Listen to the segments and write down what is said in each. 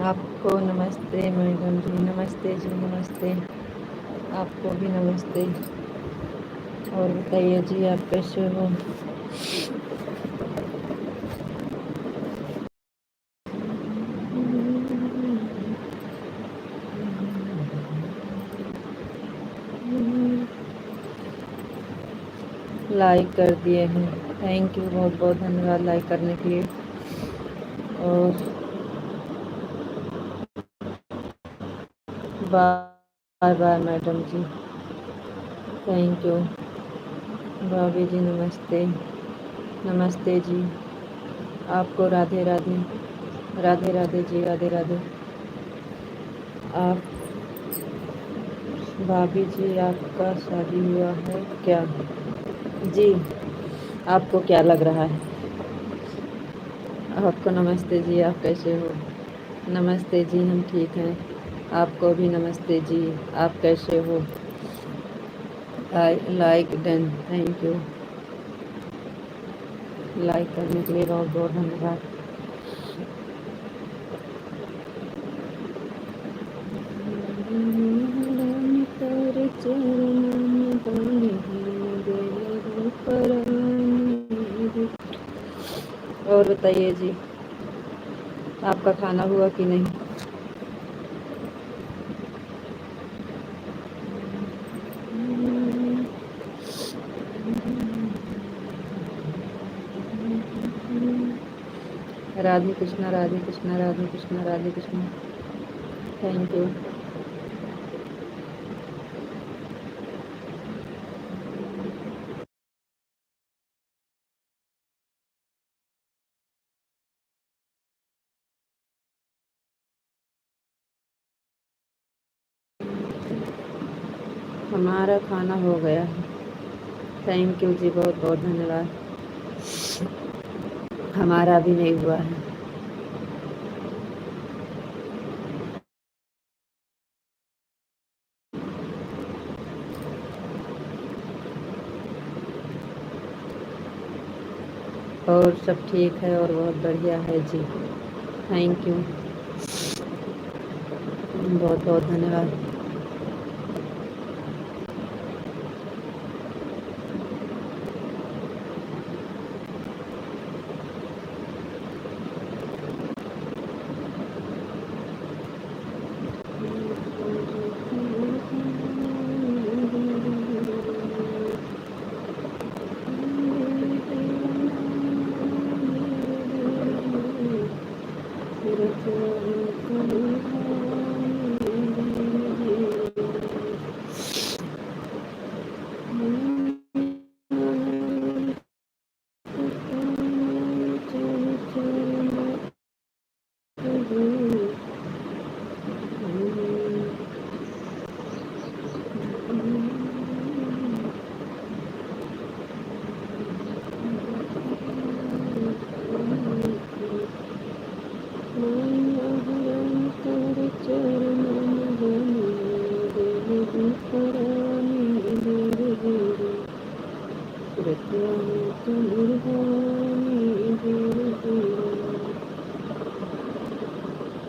आपको नमस्ते मैडम जी, नमस्ते जी, नमस्ते। आपको भी नमस्ते। और बताइए जी, आप कैसे हो? लाइक कर दिए हैं, थैंक यू, बहुत बहुत धन्यवाद लाइक करने के लिए। और bye bye madam ji, thank you. भाभी जी नमस्ते, नमस्ते जी। आपको राधे राधे, राधे राधे जी, राधे राधे। आप भाभी जी, आपका शादी हुआ है क्या? जी, आपको क्या लग रहा है? आपको नमस्ते जी, आप कैसे हो? नमस्ते जी, हम ठीक हैं। आपको भी नमस्ते जी, आप कैसे हो? Like done, thank you. Like करने के लिए बहुत बहुत धन्यवाद। और बताइए जी, आपका खाना हुआ कि नहीं? Radhe Krishna, Radhe Krishna, Radhe Krishna, Radhe Krishna, thank you. हमारा खाना हो गया है, थैंक यू जी, बहुत बहुत धन्यवाद। हमारा भी नहीं हुआ है। और सब ठीक है और बहुत बढ़िया है जी, थैंक यू, बहुत बहुत धन्यवाद।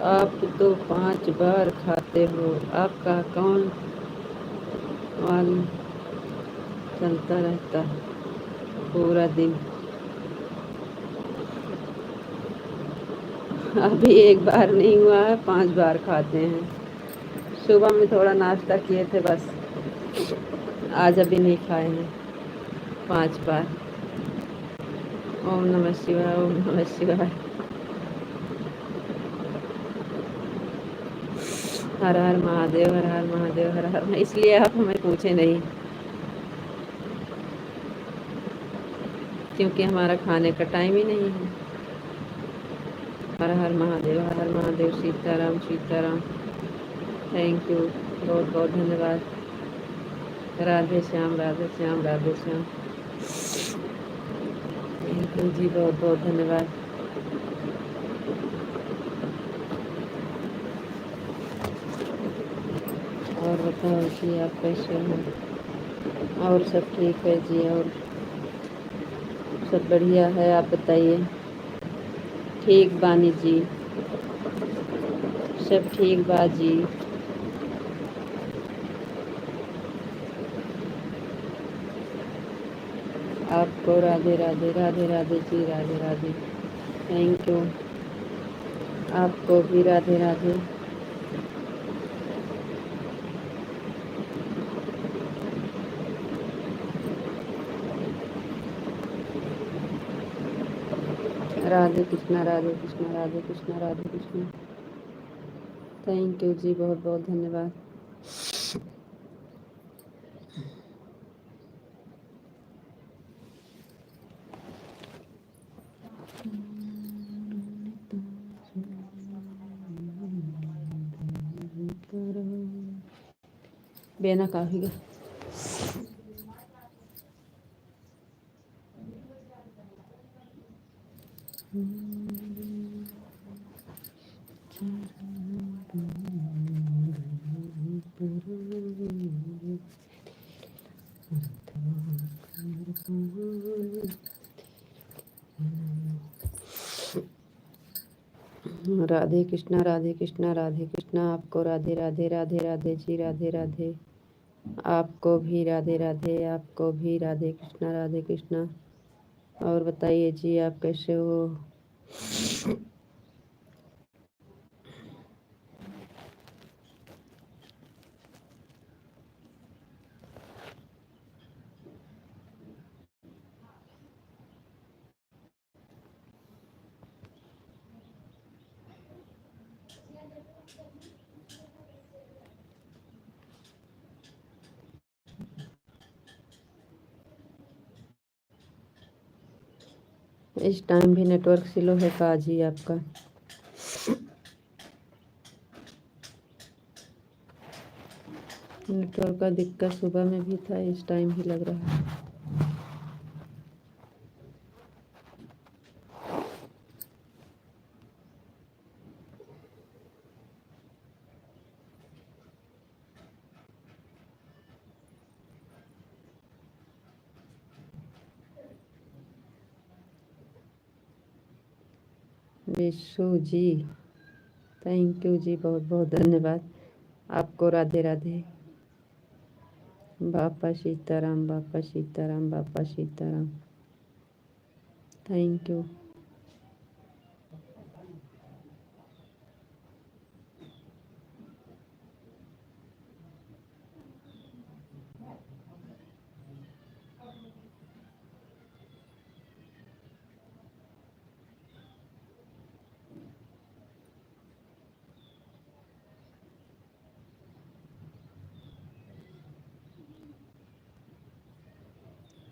आप तो 5 बार खाते हो, आपका कौन मालूम चलता रहता पूरा दिन। अभी एक बार नहीं हुआ है, 5 बार खाते हैं। सुबह में थोड़ा नाश्ता किए थे बस, आज अभी नहीं खाए हैं 5 बार। ओम नमः शिवाय, ओम नमः शिवाय। हर हर महादेव, हर हर महादेव, हर हर। इसलिए आप हमें पूछे नहीं, क्योंकि हमारा खाने का टाइम ही नहीं है। हर हर महादेव, हर हर महादेव, सीताराम सीताराम, थैंक यू, बहुत बहुत धन्यवाद। राधे श्याम, राधे श्याम, राधे श्याम, थैंक यू जी, बहुत बहुत धन्यवाद। और बताओ जी, आप कैसे हो? और सब ठीक है जी, और सब बढ़िया है, आप बताइए। ठीक बानी जी, सब ठीक बाजी। आपको राधे राधे, राधे राधे जी, राधे राधे। Thank you. आपको भी राधे राधे। राधे कृष्णा, राधे कृष्णा, राधे कृष्णा, राधे कृष्णा। थैंक यू जी, बहुत बहुत धन्यवाद। बेना काफी गया। राधे कृष्णा, राधे कृष्णा, राधे कृष्णा। आपको राधे राधे, राधे राधे जी, राधे राधे। आपको भी राधे राधे, आपको भी राधे कृष्णा, राधे कृष्णा। और बताइए जी, आप कैसे हो? इस टाइम भी नेटवर्क स्लो है का जी आपका? नेटवर्क का दिक्कत सुबह में भी था, इस टाइम ही लग रहा है। विशु जी, थैंक यू जी, बहुत बहुत धन्यवाद। आपको राधे राधे। बापा सीताराम, बापा सीताराम, बापा सीताराम। Thank you.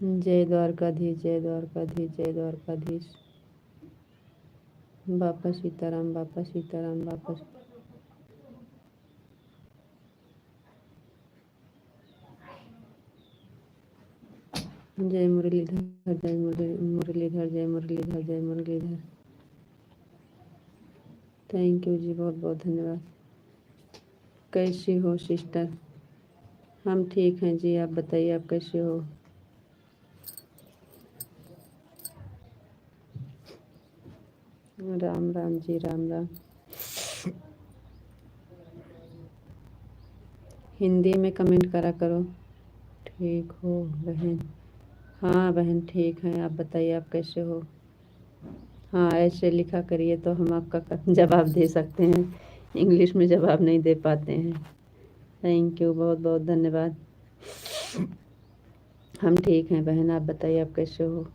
जय द्वारकाधीश, जय द्वारकाधीश, जय द्वारकाधीश। बापा सीताराम, बापा सीताराम, बापा। जय मुरलीधर, जय मुरलीधर, जय मुरलीधर, जय मुरलीधर। थैंक यू जी, बहुत बहुत धन्यवाद। कैसी हो सिस्टर? हम ठीक हैं जी, आप बताइए आप कैसे हो? राम राम जी, राम राम। हिंदी में कमेंट करा करो। ठीक हो बहन? हाँ बहन ठीक है, आप बताइए आप कैसे हो? हाँ ऐसे लिखा करिए तो हम आपका जवाब दे सकते हैं, इंग्लिश में जवाब नहीं दे पाते हैं। थैंक यू, बहुत बहुत धन्यवाद। हम ठीक हैं बहन, आप बताइए आप कैसे हो?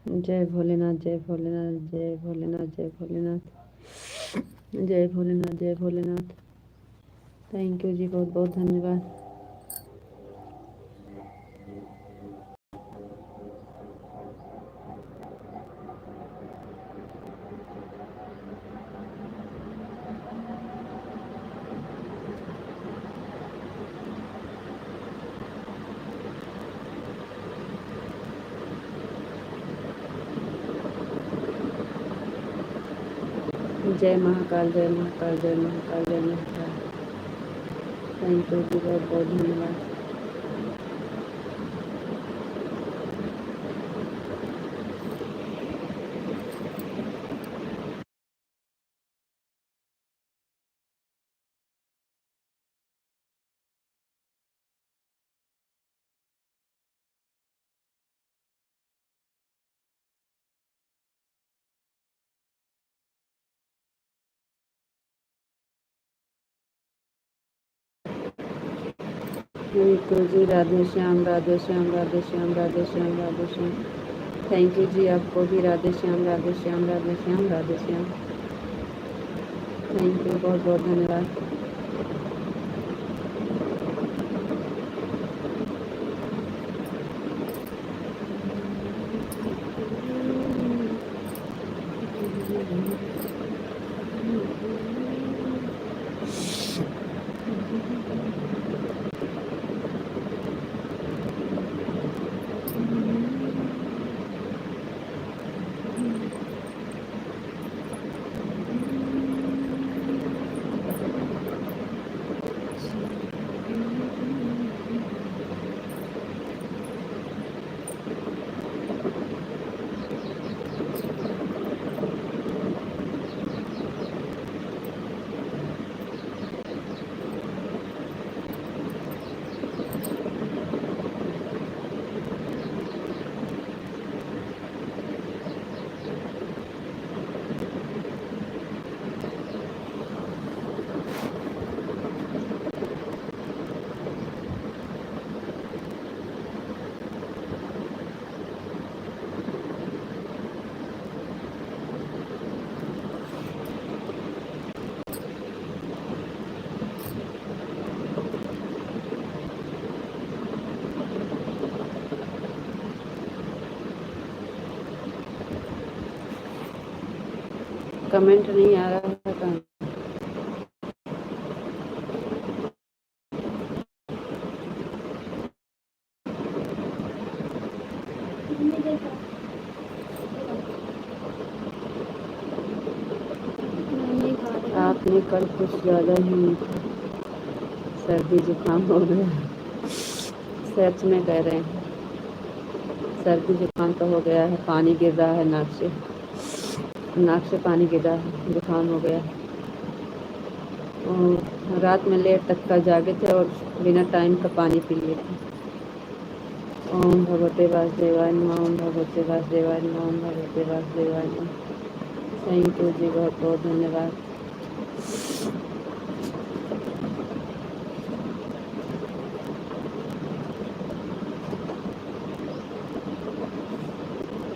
जय भोलेनाथ, जय भोलेनाथ, जय भोलेनाथ, जय भोलेनाथ, जय भोलेनाथ, जय भोलेनाथ। थैंक यू जी, बहुत बहुत धन्यवाद। जय महाकाल, जय महाकाल, जय महाकाल, जय महाकाल। थैंक यू जी, बहुत बहुत धन्यवाद। थैंक यू जी, राधे श्याम, राधे श्याम, राधे श्याम, राधे श्याम, राधे श्याम। थैंक यू जी, आपको भी राधे श्याम, राधे श्याम, राधे श्याम, राधे श्याम। थैंक यू, बहुत बहुत धन्यवाद। कमेंट नहीं आ रहा है कहाँ? आपने कल कुछ ज़्यादा ही सर्दी जुकाम हो गया। सच में कह रहे हैं, सर्दी जुकाम तो हो गया है, पानी गिर रहा है नाक से पानी गिर रहा है, जुकाम हो गया है। और रात में लेट तक का जागे थे और बिना टाइम का पानी पी लिए थे। ओम भगवते वासुदेवाय नमः, ओम भगवते वासुदेवाय नमः, ओम भगवते वासुदेवाय नमः। थैंक यू जी, बहुत बहुत धन्यवाद।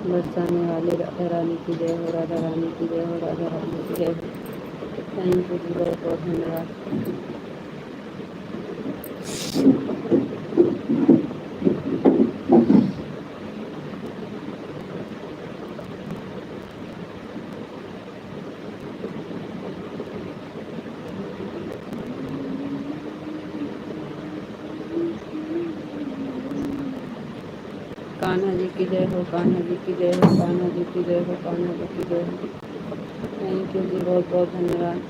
बरसाने वाले राधा रानी की जय हो, राधा रानी की जय हो, राधा रानी की जय हो। थैंक यू जी, बहुत बहुत धन्यवाद। कान्हा जी की जय हो, कान्हा जी की जय हो, कान्हा जी की जय हो, कान्हा जी की जय हो। थैंक यू जी, बहुत बहुत धन्यवाद।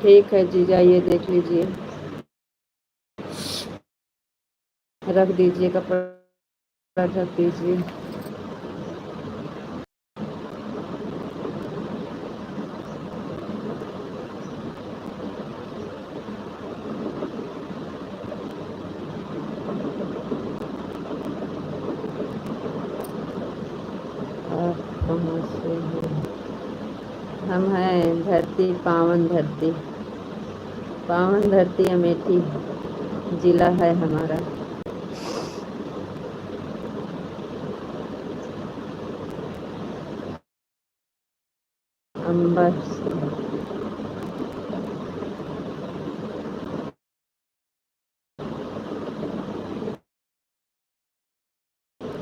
ठीक है जी, जाइए देख लीजिए, रख दीजिए, कपड़ा रख दीजिए। आप कहाँ से हैं? हम हैं धरती, पावन धरती। पावन धरती अमेठी जिला है हमारा। अंबर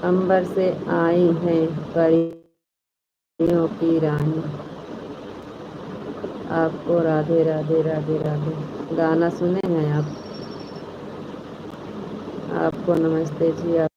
अंबर से आई हैं परियों की रानी। आपको राधे राधे राधे राधे। गाना सुने हैं आप? आपको नमस्ते जी। आप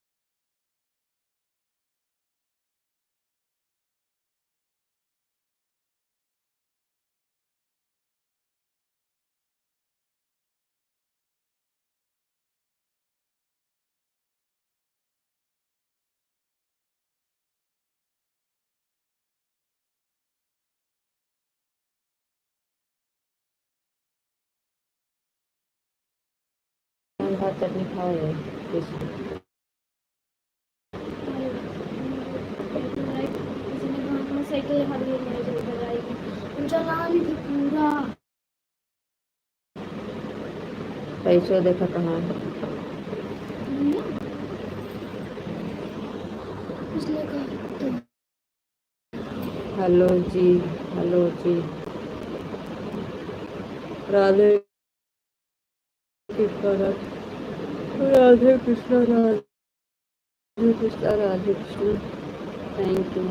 भात चटनी खाओगे? साइकिल पूरा पैसों देखा कहाँ है? हेलो जी, हेलो जी। राधे कृष्णा, राधे कृष्णा, राधे कृष्णा, राधे कृष्णा। Thank you.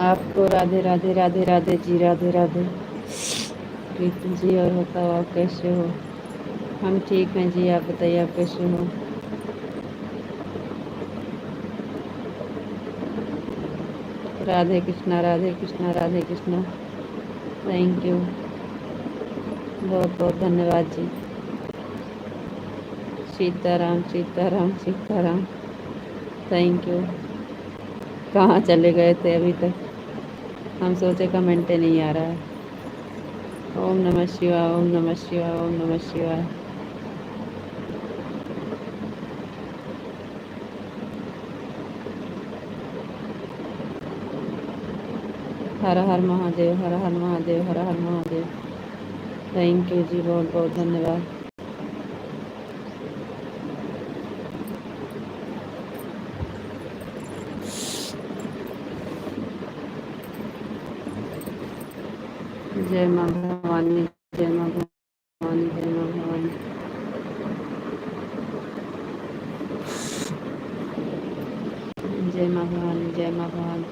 आपको राधे राधे राधे राधे जी, राधे राधे प्रीति जी। और बताओ आप कैसे हो? हम ठीक हैं जी, आप बताइए आप कैसे हो? राधे कृष्णा, राधे कृष्णा, राधे कृष्णा। थैंक यू, बहुत बहुत धन्यवाद जी। सीताराम सीताराम सीताराम। Thank you. कहाँ चले गए थे अभी तक? हम सोचे कमेंट नहीं आ रहा है। ओम नमः शिवाय, ओम नमः शिवाय, ओम नमः शिवाय। हर हर महादेव, हर हर महादेव, हर हर महादेव। थैंक यू जी, बहुत बहुत धन्यवाद। जय माँ भवानी, जय माँ भवानी, जय माँ भवानी। जय माँ भवानी, जय माँ भवानी।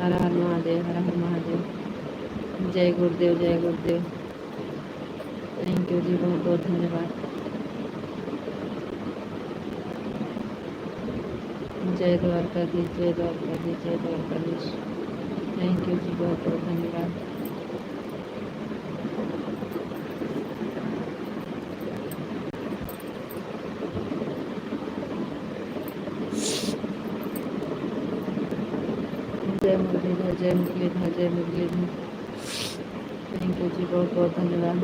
हर हर महादेव, हर हर महादेव। जय गुरुदेव, जय गुरुदेव। थैंक यू जी, बहुत बहुत धन्यवाद। जय द्वारकाधीश, जय द्वारकाधीश, जय द्वारकाधीश। थैंक यू जी, बहुत बहुत धन्यवाद। जय मुरलीधर, जय मुरलीधर, जय मुरलीधर। थैंक यू जी, बहुत बहुत धन्यवाद।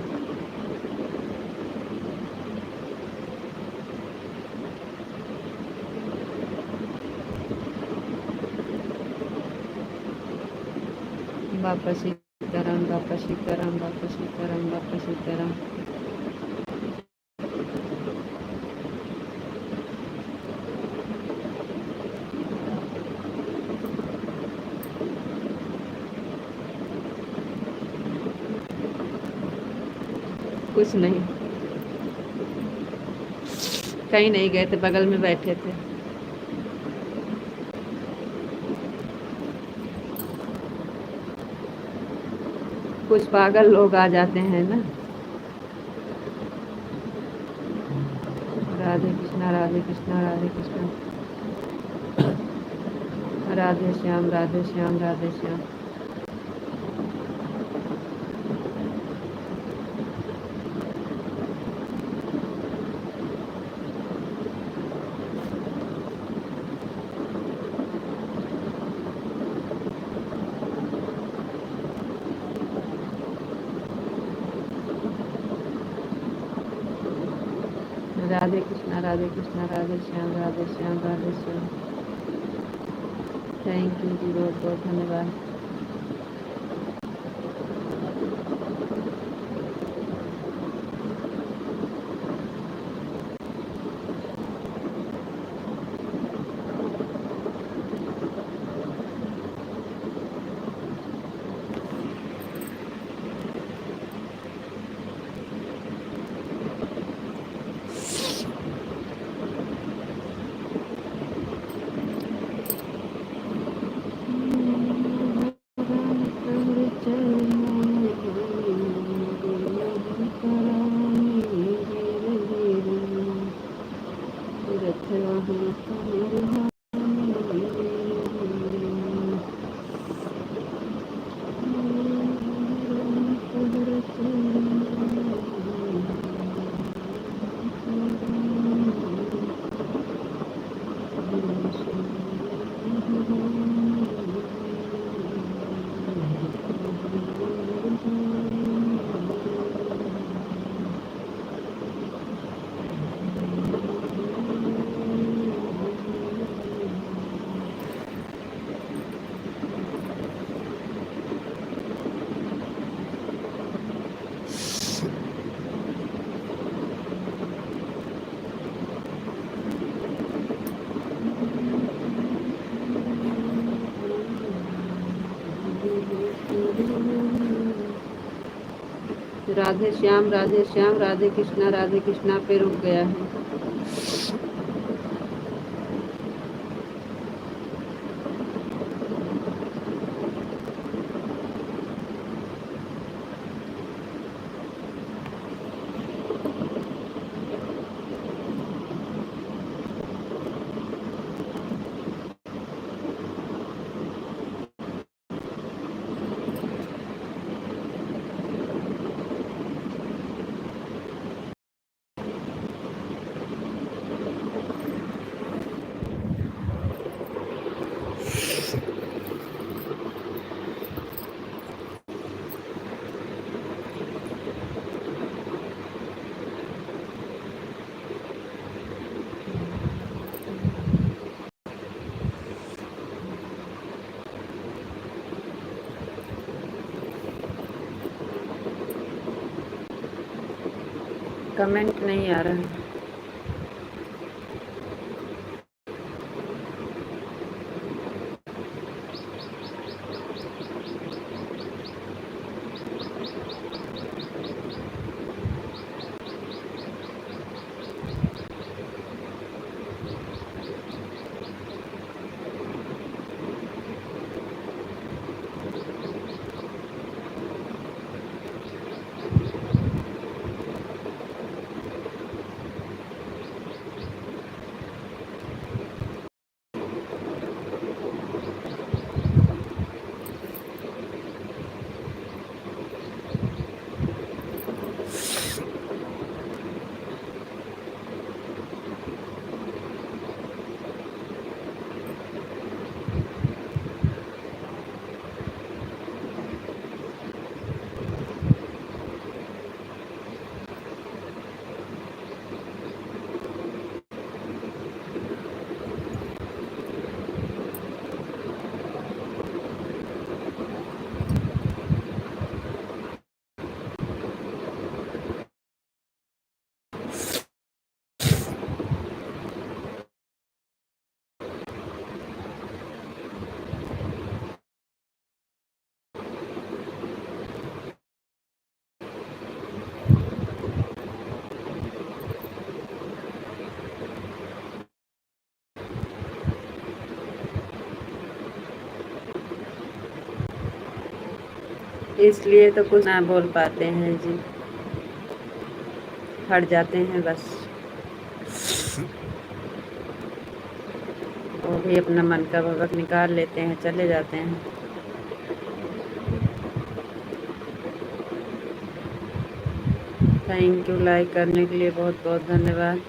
बापा सीताराम, बापा सीताराम, बापा सीताराम, बापा सीताराम। कुछ नहीं, कहीं नहीं गए थे, बगल में बैठे थे। कुछ पागल लोग आ जाते हैं ना। राधे कृष्णा, राधे कृष्णा, राधे कृष्णा। राधे श्याम, राधे श्याम, राधे श्याम। राधे कृष्णा, राधे कृष्णा, राधे श्याम, राधे श्याम, राधे श्याम। थैंक यू जी, बहुत बहुत धन्यवाद। राधे श्याम, राधे श्याम, राधे कृष्णा पे रुक गया है। कमेंट नहीं आ रहा है। इसलिए तो कुछ ना बोल पाते हैं जी, हट जाते हैं बस। वो भी अपना मन का वक्त निकाल लेते हैं, चले जाते हैं। थैंक यू, लाइक करने के लिए बहुत बहुत धन्यवाद।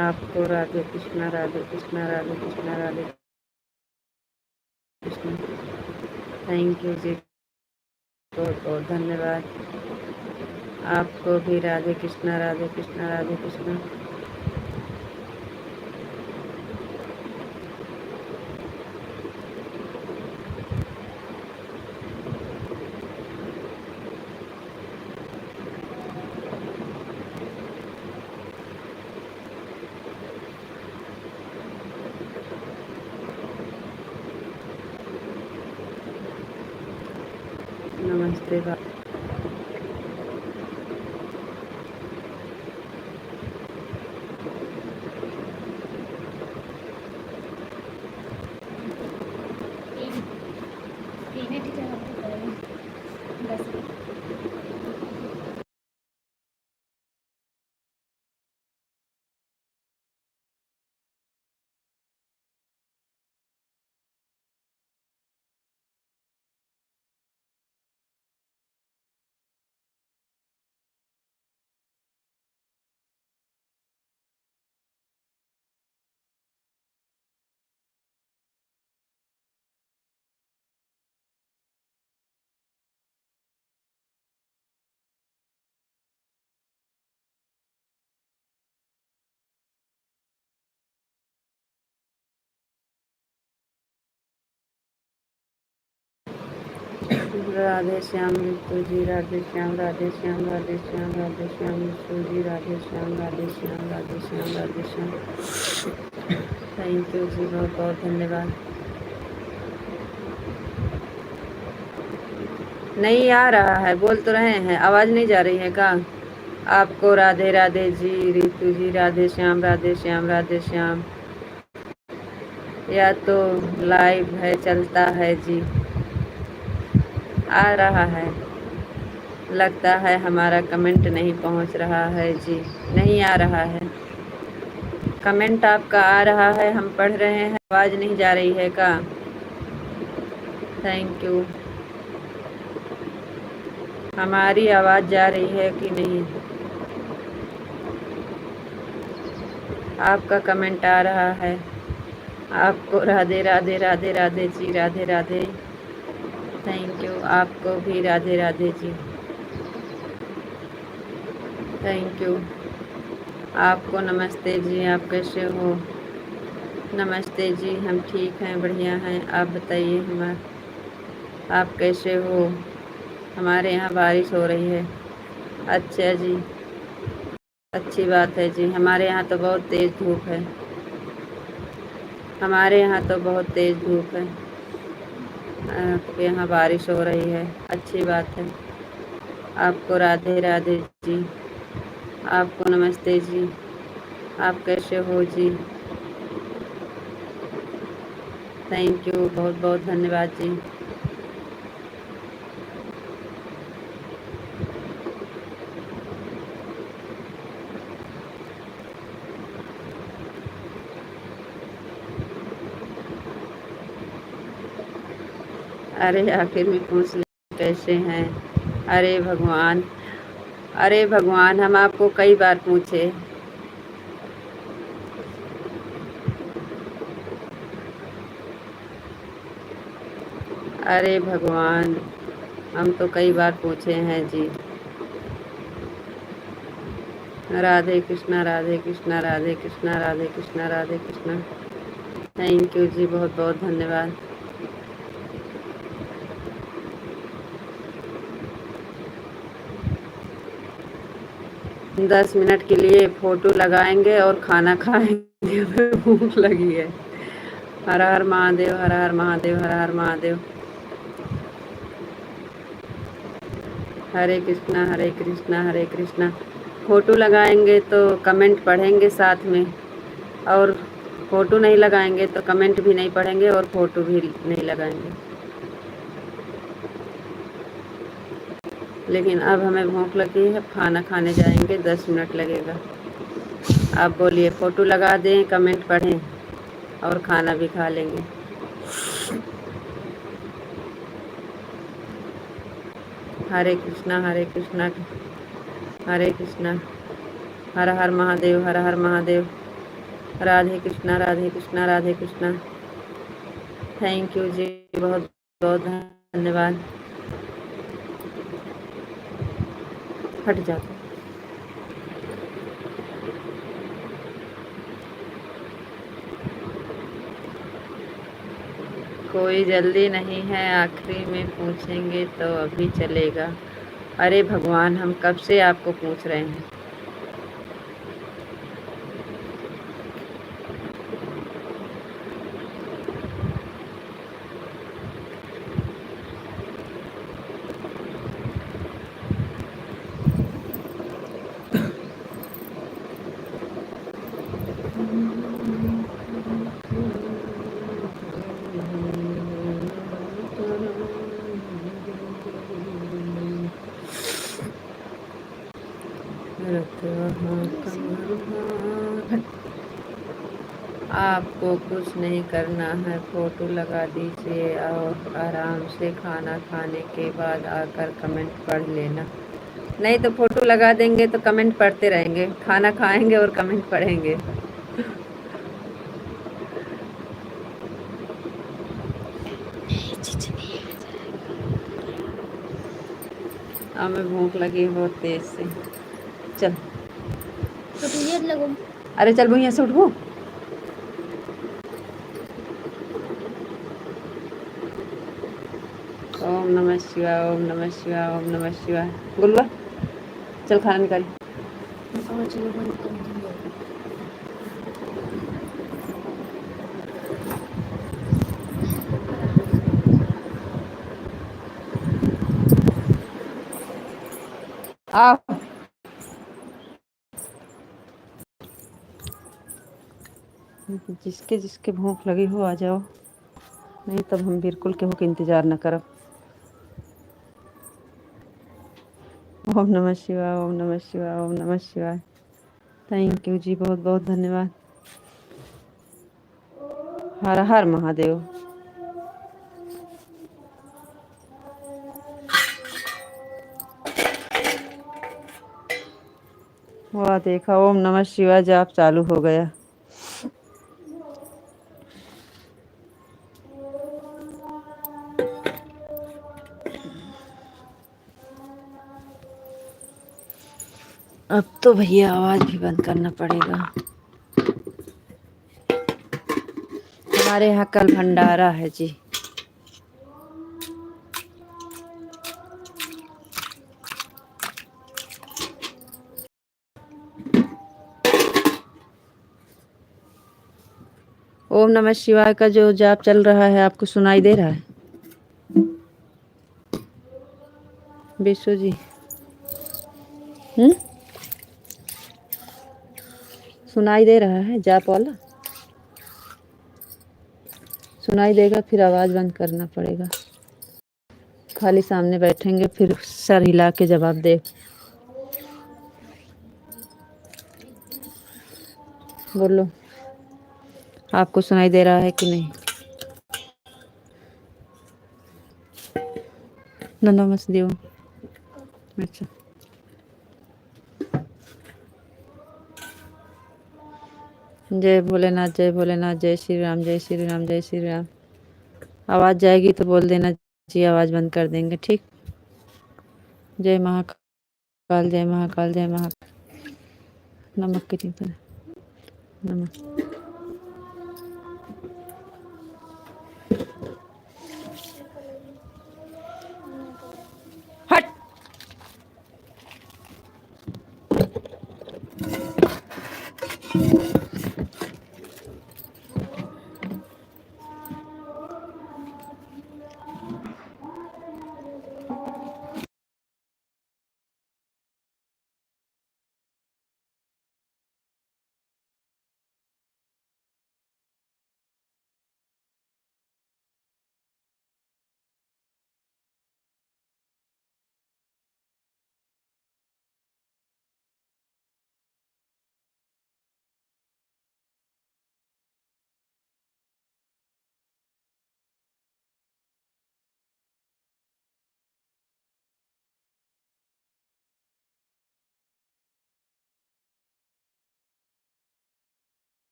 आपको राधे कृष्णा, राधे कृष्णा, राधे कृष्णा, राधे कृष्णा। थैंक यू जी, बहुत बहुत धन्यवाद। आपको भी राधे कृष्णा, राधे कृष्णा, राधे कृष्णा। नमस्ते बा राधे श्याम ऋतु जी, राधे श्याम, राधे श्याम, राधे श्याम, राधे श्याम ऋतु जी, राधे श्याम, राधे श्याम, राधे श्याम, राधे श्याम। थैंक यू जी, बहुत बहुत धन्यवाद। नहीं आ रहा है, बोल तो रहे हैं, आवाज़ नहीं जा रही है का? आपको राधे राधे जी, ऋतु जी, राधे श्याम, राधे श्याम, राधे श्याम। या तो लाइव है, चलता है जी। आ रहा है, लगता है हमारा कमेंट नहीं पहुंच रहा है जी, नहीं आ रहा है कमेंट। आपका आ रहा है, हम पढ़ रहे हैं, आवाज़ नहीं जा रही है का? Thank you. हमारी आवाज़ जा रही है कि नहीं? आपका कमेंट आ रहा है। आपको राधे राधे, राधे राधे जी, राधे राधे। थैंक यू, आपको भी राधे राधे जी, थैंक यू। आपको नमस्ते जी, आप कैसे हो? नमस्ते जी, हम ठीक हैं, बढ़िया हैं। आप बताइए आप कैसे हो? हमारे यहाँ बारिश हो रही है। अच्छा जी, अच्छी बात है जी। हमारे यहाँ तो बहुत तेज़ धूप है। हमारे यहाँ तो बहुत तेज़ धूप है। आपके यहाँ बारिश हो रही है, अच्छी बात है। आपको राधे राधे जी। आपको नमस्ते जी। आप कैसे हो जी? थैंक यू, बहुत बहुत धन्यवाद जी। अरे आखिर में पूछ ले कैसे हैं? अरे भगवान, अरे भगवान, हम आपको कई बार पूछे। अरे भगवान, हम तो कई बार पूछे हैं जी। राधे कृष्णा, राधे कृष्णा, राधे कृष्णा, राधे कृष्णा, राधे कृष्णा। थैंक यू जी, बहुत बहुत धन्यवाद। दस मिनट के लिए फोटो लगाएंगे और खाना खाएंगे। हमें भूख लगी है। हर हर महादेव, हर हर महादेव, हर हर महादेव। हरे कृष्णा, हरे कृष्णा, हरे कृष्णा। फोटो लगाएंगे तो कमेंट पढ़ेंगे साथ में, और फोटो नहीं लगाएंगे तो कमेंट भी नहीं पढ़ेंगे और फोटो भी नहीं लगाएंगे। लेकिन अब हमें भूख लगी है, खाना खाने जाएंगे, 10 मिनट लगेगा। आप बोलिए, फोटो लगा दें, कमेंट पढ़ें और खाना भी खा लेंगे। हरे कृष्णा, हरे कृष्णा, हरे कृष्णा। हर हर महादेव, हर हर महादेव। राधे कृष्णा, राधे कृष्णा, राधे कृष्णा। थैंक यू जी, बहुत बहुत धन्यवाद। हट जाते। कोई जल्दी नहीं है, आखिरी में पूछेंगे तो अभी चलेगा। अरे भगवान, हम कब से आपको पूछ रहे हैं। आपको कुछ नहीं करना है, फोटो लगा दीजिए और आराम से खाना खाने के बाद आकर कमेंट पढ़ लेना। नहीं तो फोटो लगा देंगे तो कमेंट पढ़ते रहेंगे, खाना खाएंगे और कमेंट पढ़ेंगे। हमें भूख लगी है बहुत तेज से। चल अरे चल भैया से उठो। ओम नमः शिवाय, ओम नमः शिवाय, ओम नमः शिवाय। गुलवा चल खाना निकाल। आओ, जिसके जिसके भूख लगी हो आ जाओ, नहीं तब हम बिल्कुल केहू के इंतजार न करब। ओम नमः शिवाय, ओम नमः शिवाय, ओम नमः शिवाय। थैंक यू जी, बहुत बहुत धन्यवाद। हर हर महादेव। वाह, देखा, ओम नमः शिवाय जाप चालू हो गया। अब तो भैया आवाज़ भी बंद करना पड़ेगा। हमारे यहाँ कल भंडारा है जी। ओम नमः शिवाय का जो जाप चल रहा है आपको सुनाई दे रहा है? विशु जी सुनाई दे रहा है जाप वाला? सुनाई देगा फिर आवाज़ बंद करना पड़ेगा। खाली सामने बैठेंगे फिर सर हिला के जवाब दे। बोलो, आपको सुनाई दे रहा है कि नहीं? नमस्ते। अच्छा, जय भोलेनाथ, जय भोलेनाथ, जय श्री राम, जय श्री राम, जय श्री राम। आवाज़ जाएगी तो बोल देना जी, आवाज़ बंद कर देंगे, ठीक? जय महाकाल, जय महाकाल, जय महाकाल। नमक कितनी पर? नमक। हट।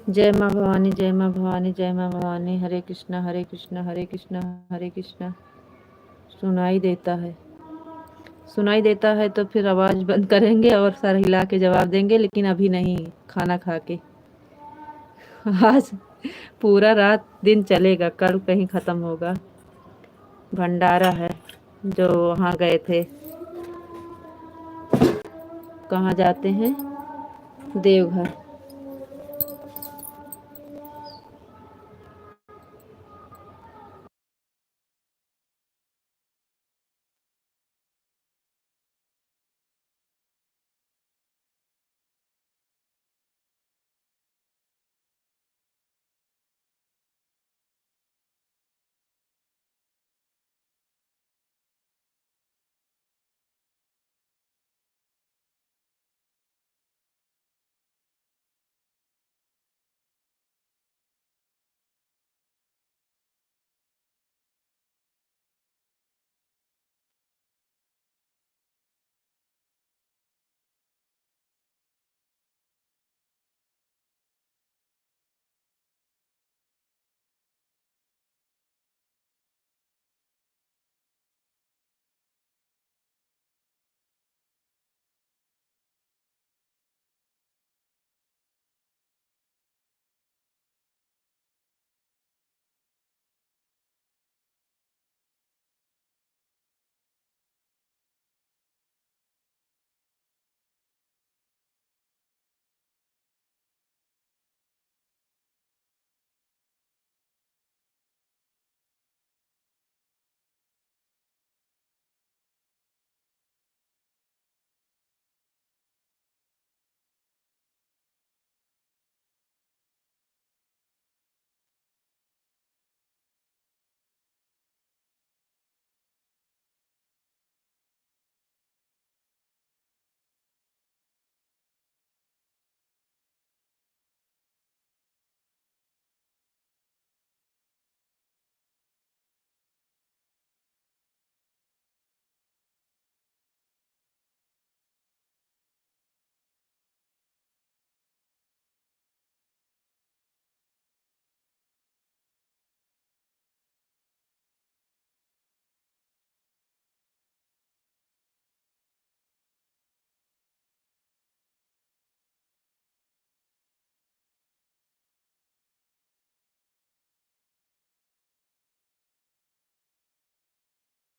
जय माँ भवानी, जय माँ भवानी, जय माँ भवानी। हरे कृष्णा, हरे कृष्णा, हरे कृष्णा, हरे कृष्णा। सुनाई देता है, सुनाई देता है तो फिर आवाज़ बंद करेंगे और सर हिला के जवाब देंगे, लेकिन अभी नहीं, खाना खा के। आज पूरा रात दिन चलेगा, कल कहीं ख़त्म होगा। भंडारा है जो वहाँ गए थे। कहाँ जाते हैं? देवघर।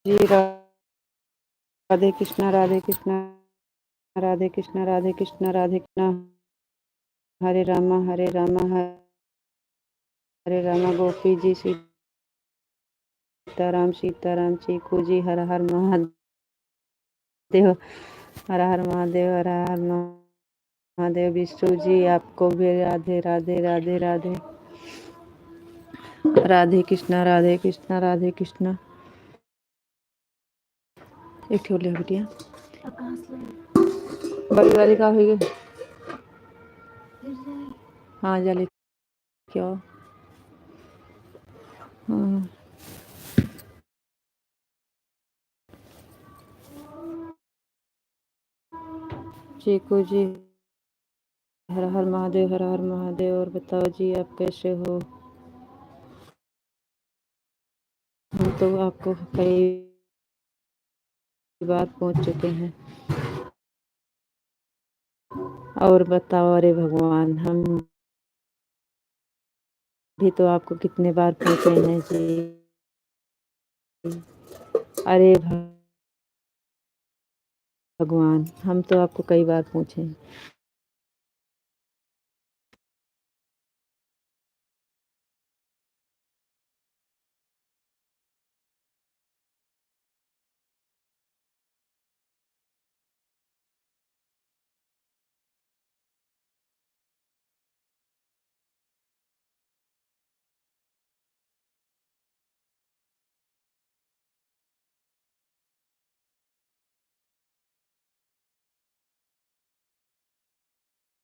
जी राधे कृष्णा राधे कृष्णा राधे कृष्णा राधे कृष्णा राधे कृष्णा हरे रामा हरे रामा गोपी जी सीताराम चीकू जी हर हर महादेव हर हर महादेव हर हर महादेव विष्णु जी आपको भी राधे राधे राधे राधे राधे कृष्णा राधे कृष्णा राधे कृष्णा। एक ठो ले बिटिया बड़ी वाली का हुई हाँ जाले क्या हाँ चीकू जी हर हर महादेव। और बताओ जी आप कैसे हो। हम तो आपको कई बार पहुंच चुके हैं। और बताओ अरे भगवान हम भी तो आपको कितने बार पूछे हैं जी। अरे भगवान हम तो आपको कई बार पूछे हैं।